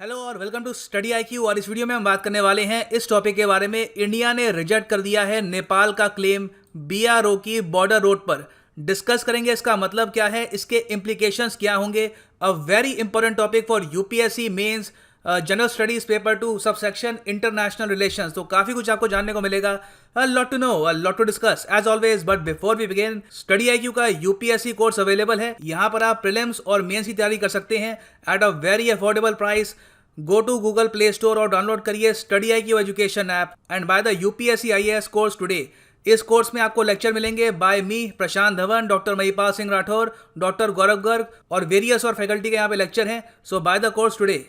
Hello और welcome to study IQ. और इस वीडियो में हम बात करने वाले हैं इस टॉपिक के बारे में। इंडिया ने रिजेक्ट कर दिया है नेपाल का क्लेम बीआरओ की बॉर्डर रोड पर। डिस्कस करेंगे इसका मतलब क्या है, इसके इम्प्लीकेशंस क्या होंगे। A very important topic for UPSC mains general studies paper 2 subsection international relations. तो काफी कुछ आपको जानने को मिलेगा, a lot to know, a lot to discuss as always। but before we begin, study IQ का यूपीएससी कोर्स अवेलेबल है। यहाँ पर आप प्रीलिम्स और मेंस की तैयारी कर सकते हैं at a very affordable price. Go to Google Play Store और डाउनलोड करिए study IQ education app and buy the UPSC IAS course today. इस कोर्स में आपको लेक्चर मिलेंगे by me Prashant Dhawan, doctor Mahipal Singh Rathore, doctor Gaurav Garg और वेरियस और फैकल्टी के यहाँ पे लेक्चर हैं। So buy the course today.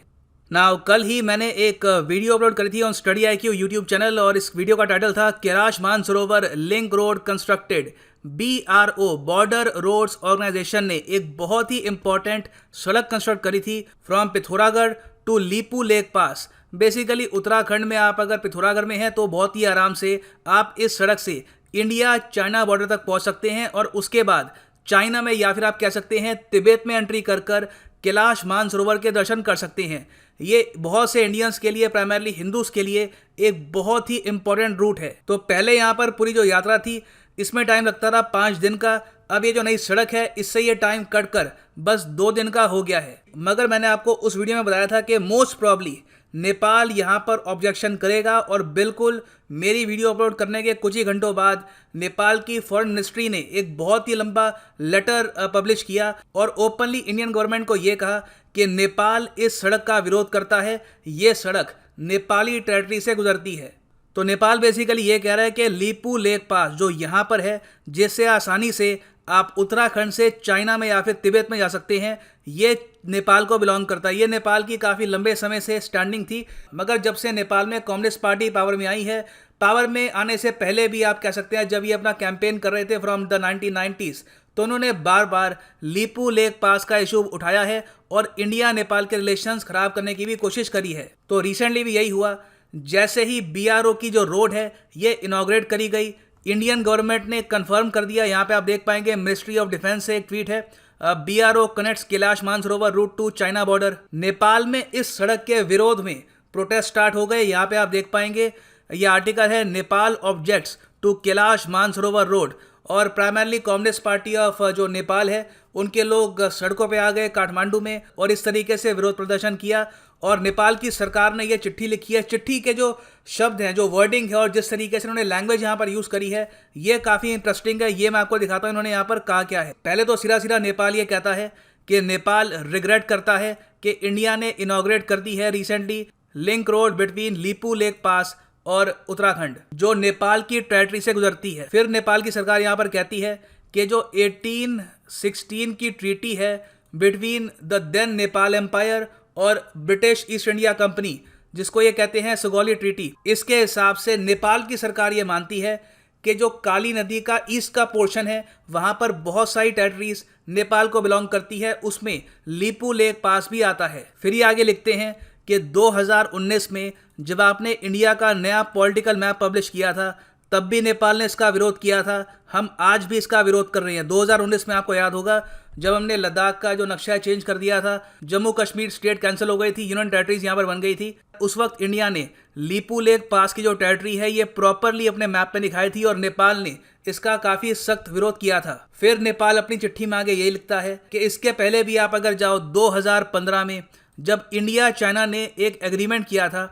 Now कल ही मैंने एक वीडियो अपलोड करी थी on study IQ YouTube channel और इस वीडियो का टाइटल था Kailash Mansarovar link road constructed. BRO border roads organisation ने एक बहुत ही इंपॉर्टेंट सड़क कंस्ट्रक्ट करी थी from Pithoragarh to Lipu Lekh pass. Basically Uttarakhand में आप अगर पिथौरागढ़ में हैं तो बहुत ही आराम से आप इस सड़क से इंडिया चाइना बॉर्डर तक पहुंच सकते हैं और उसके बाद चाइना में या फिर आप कह सकते हैं तिब्बत में एंट्री कर कैलाश मानसरोवर के दर्शन कर सकते हैं। ये बहुत से इंडियंस के लिए, प्राइमरली हिंदूज के लिए एक बहुत ही इंपॉर्टेंट रूट है। तो पहले यहाँ पर पूरी जो यात्रा थी इसमें टाइम लगता था 5 दिन का। अब ये जो नई सड़क है इससे ये टाइम कट कर बस 2 दिन का हो गया है। मगर मैंने आपको उस वीडियो में बताया था कि मोस्ट प्रॉब्ली नेपाल यहाँ पर ऑब्जेक्शन करेगा और बिल्कुल मेरी वीडियो अपलोड करने के कुछ ही घंटों बाद नेपाल की फॉरेन मिनिस्ट्री ने एक बहुत ही लंबा लेटर पब्लिश किया और ओपनली इंडियन गवर्नमेंट को ये कहा कि नेपाल इस सड़क का विरोध करता है। ये सड़क नेपाली टेरिटरी से गुजरती है। तो नेपाल बेसिकली ये कह रहा है कि लीपू लेक पास जो यहाँ पर है, जिससे आसानी से आप उत्तराखंड से चाइना में या फिर तिब्बत में जा सकते हैं, ये नेपाल को बिलोंग करता है। ये नेपाल की काफ़ी लंबे समय से स्टैंडिंग थी। मगर जब से नेपाल में कम्युनिस्ट पार्टी पावर में आई है, पावर में आने से पहले भी आप कह सकते हैं जब ये अपना कैंपेन कर रहे थे फ्रॉम द 1990s, तो उन्होंने बार बार लीपू लेक पास का इशू उठाया है और इंडिया नेपाल के रिलेशंस खराब करने की भी कोशिश करी है। तो रिसेंटली भी यही हुआ। जैसे ही बीआरओ की जो रोड है ये इनॉग्रेट करी गई, इंडियन गवर्नमेंट ने कंफर्म कर दिया। यहाँ पे आप देख पाएंगे मिनिस्ट्री ऑफ डिफेंस से एक ट्वीट है, BRO connects Kailash Mansarovar route to China border. Nepal में इस सड़क के विरोध में प्रोटेस्ट स्टार्ट हो गए। यहाँ पे आप देख पाएंगे ये आर्टिकल है Nepal objects to Kailash Mansarovar road. और प्राइमरली कम्युनिस्ट पार्टी ऑफ जो नेपाल है उनके लोग सड़कों पे आ गए काठमांडू में और इस तरीके से विरोध प्रदर्शन किया। और नेपाल की सरकार ने ये चिट्ठी लिखी है। चिट्ठी के जो शब्द हैं, जो वर्डिंग है और जिस तरीके से उन्होंने लैंग्वेज यहाँ पर यूज़ करी है, ये काफ़ी इंटरेस्टिंग है। ये मैं आपको दिखाता हूँ इन्होंने यहाँ पर कहा क्या है। पहले तो सिरा सिरा नेपाल ये कहता है कि नेपाल रिग्रेट करता है कि इंडिया ने इनॉग्रेट कर दी है recently link road between Lipu Lekh pass और उत्तराखंड, जो नेपाल की टेरिटरी से गुजरती है। फिर नेपाल की सरकार यहाँ पर कहती है कि जो 1816 की ट्रीटी है between the then Nepal empire और ब्रिटिश ईस्ट इंडिया कंपनी, जिसको ये कहते हैं सुगौली ट्रीटी, इसके हिसाब से नेपाल की सरकार ये मानती है कि जो काली नदी का ईस्ट का पोर्शन है वहाँ पर बहुत सारी टेरिटरीज नेपाल को बिलोंग करती है, उसमें लीपू लेक पास भी आता है। फिर ये आगे लिखते हैं कि 2019 में जब आपने इंडिया का नया पॉलिटिकल मैप पब्लिश किया था तब भी नेपाल ने इसका विरोध किया था। हम आज भी इसका विरोध कर रहे हैं। 2019 में आपको याद होगा जब हमने लद्दाख का जो नक्शा चेंज कर दिया था, जम्मू कश्मीर स्टेट कैंसिल हो गई थी, यूनियन टेरिटरीज यहाँ पर बन गई थी। उस वक्त इंडिया ने लीपू लेक पास की जो टेरिटरी है ये प्रॉपरली अपने मैप पे दिखाई थी और नेपाल ने इसका काफ़ी सख्त विरोध किया था। फिर नेपाल अपनी चिट्ठी में आगे यही लिखता है कि इसके पहले भी आप अगर जाओ 2015 में जब इंडिया चाइना ने एक एग्रीमेंट किया था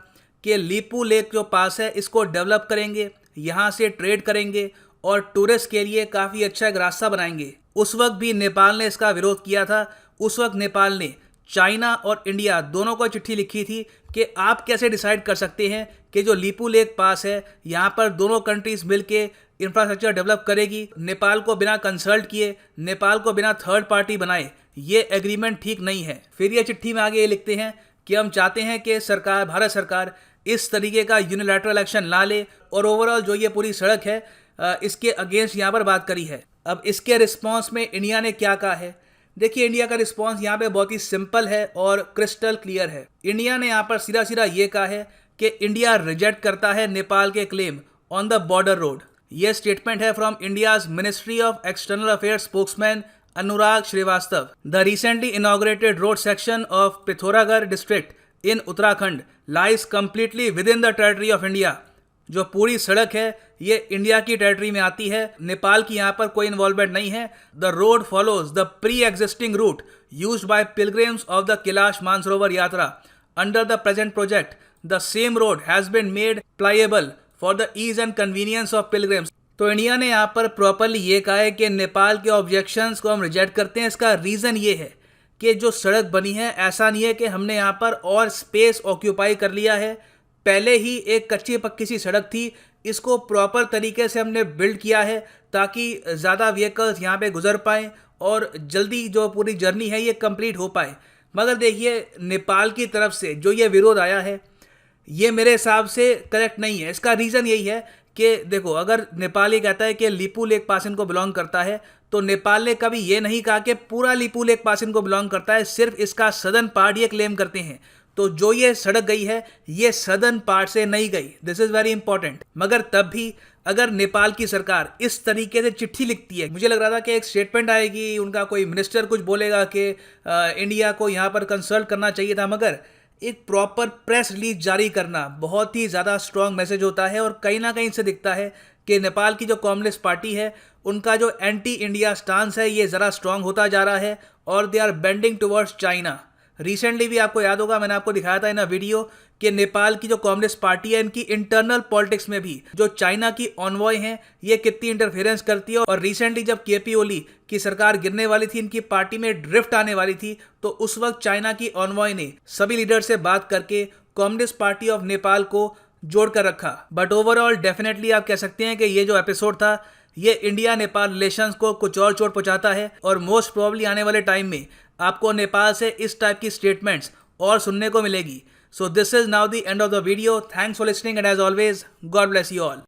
कि लीपू लेक जो पास है इसको डेवलप करेंगे, यहाँ से ट्रेड करेंगे और टूरिस्ट के लिए काफ़ी अच्छा एक रास्ता बनाएंगे, उस वक्त भी नेपाल ने इसका विरोध किया था। उस वक्त नेपाल ने चाइना और इंडिया दोनों को चिट्ठी लिखी थी कि आप कैसे डिसाइड कर सकते हैं कि जो लीपू लेक पास है यहाँ पर दोनों कंट्रीज मिलके इंफ्रास्ट्रक्चर डेवलप करेगी, नेपाल को बिना कंसल्ट किए, नेपाल को बिना थर्ड पार्टी बनाए, ये एग्रीमेंट ठीक नहीं है। फिर ये चिट्ठी में आगे ये लिखते हैं कि हम चाहते हैं कि सरकार, भारत सरकार इस तरीके का यूनिलैटरल एक्शन ना ले और ओवरऑल जो ये पूरी सड़क है इसके अगेंस्ट यहाँ पर बात करी है। अब इसके रिस्पॉन्स में इंडिया ने क्या कहा है, देखिए इंडिया का रिस्पॉन्स यहाँ पे बहुत ही सिंपल है और क्रिस्टल क्लियर है। इंडिया ने यहाँ पर सीधा सीधा ये कहा है कि इंडिया रिजेक्ट करता है नेपाल के claim on the border road. ये स्टेटमेंट है from India's ministry of external affairs spokesman Anurag Srivastava. The recently inaugurated road section of Pithoragarh district in Uttarakhand lies completely with in the territory of India. जो पूरी सड़क है ये India की territory में आती है, नेपाल की यहाँ पर कोई इन्वॉल्वमेंट नहीं है। The road follows the pre existing route used by pilgrims of the Kailash Mansarovar Yatra. Under the present project the same road has been made pliable for the ease and convenience of pilgrims. तो India ने यहाँ पर properly ये कहा है कि नेपाल के objections को हम रिजेक्ट करते हैं। इसका रीज़न ये है कि जो सड़क बनी है, ऐसा नहीं है कि हमने यहाँ पर और स्पेस ऑक्यूपाई कर लिया है। पहले ही एक कच्ची पक्की सी सड़क थी, इसको प्रॉपर तरीके से हमने बिल्ड किया है ताकि ज़्यादा व्हीकल्स यहाँ पे गुजर पाएँ और जल्दी जो पूरी जर्नी है ये कंप्लीट हो पाए। मगर देखिए, नेपाल की तरफ से जो ये विरोध आया है ये मेरे हिसाब से करेक्ट नहीं है। इसका रीज़न यही है कि देखो, अगर नेपाल ये कहता है कि लिपू लेक पासिन को बिलोंग करता है, तो नेपाल ने कभी ये नहीं कहा कि पूरा लिपू लेक पासिन को बिलोंग करता है, सिर्फ इसका सदर्न पार्ट ये क्लेम करते हैं। तो जो ये सड़क गई है ये सदर्न पार्ट से नहीं गई, दिस इज़ वेरी इंपॉर्टेंट। मगर तब भी अगर नेपाल की सरकार इस तरीके से चिट्ठी लिखती है, मुझे लग रहा था कि एक स्टेटमेंट आएगी, उनका कोई मिनिस्टर कुछ बोलेगा कि इंडिया को यहाँ पर कंसल्ट करना चाहिए था। मगर एक प्रॉपर प्रेस रिलीज जारी करना बहुत ही ज़्यादा स्ट्रॉन्ग मैसेज होता है और कहीं ना कहीं से दिखता है कि नेपाल की जो कम्युनिस्ट पार्टी है उनका जो एंटी इंडिया स्टांस है ये ज़रा स्ट्रॉन्ग होता जा रहा है और they are bending towards China. Recently भी आपको याद होगा, मैंने आपको दिखाया था इन अ वीडियो कि नेपाल की जो कम्युनिस्ट पार्टी है इनकी इंटरनल पॉलिटिक्स में भी जो चाइना की ऑनवॉय हैं ये कितनी इंटरफेरेंस करती है। और रिसेंटली जब केपी ओली की सरकार गिरने वाली थी, इनकी पार्टी में ड्रिफ्ट आने वाली थी, तो उस वक्त चाइना की ऑनवॉय ने सभी लीडर से बात करके कम्युनिस्ट पार्टी ऑफ नेपाल को जोड़ कर रखा। बट ओवरऑल डेफिनेटली आप कह सकते हैं कि ये जो एपिसोड था ये इंडिया नेपाल रिलेशंस को कुछ और चोट पहुंचाता है और मोस्ट प्रोबेबली आने वाले टाइम में आपको नेपाल से इस टाइप की स्टेटमेंट्स और सुनने को मिलेगी। So this is now the end of the video. Thanks for listening and as always God bless you all.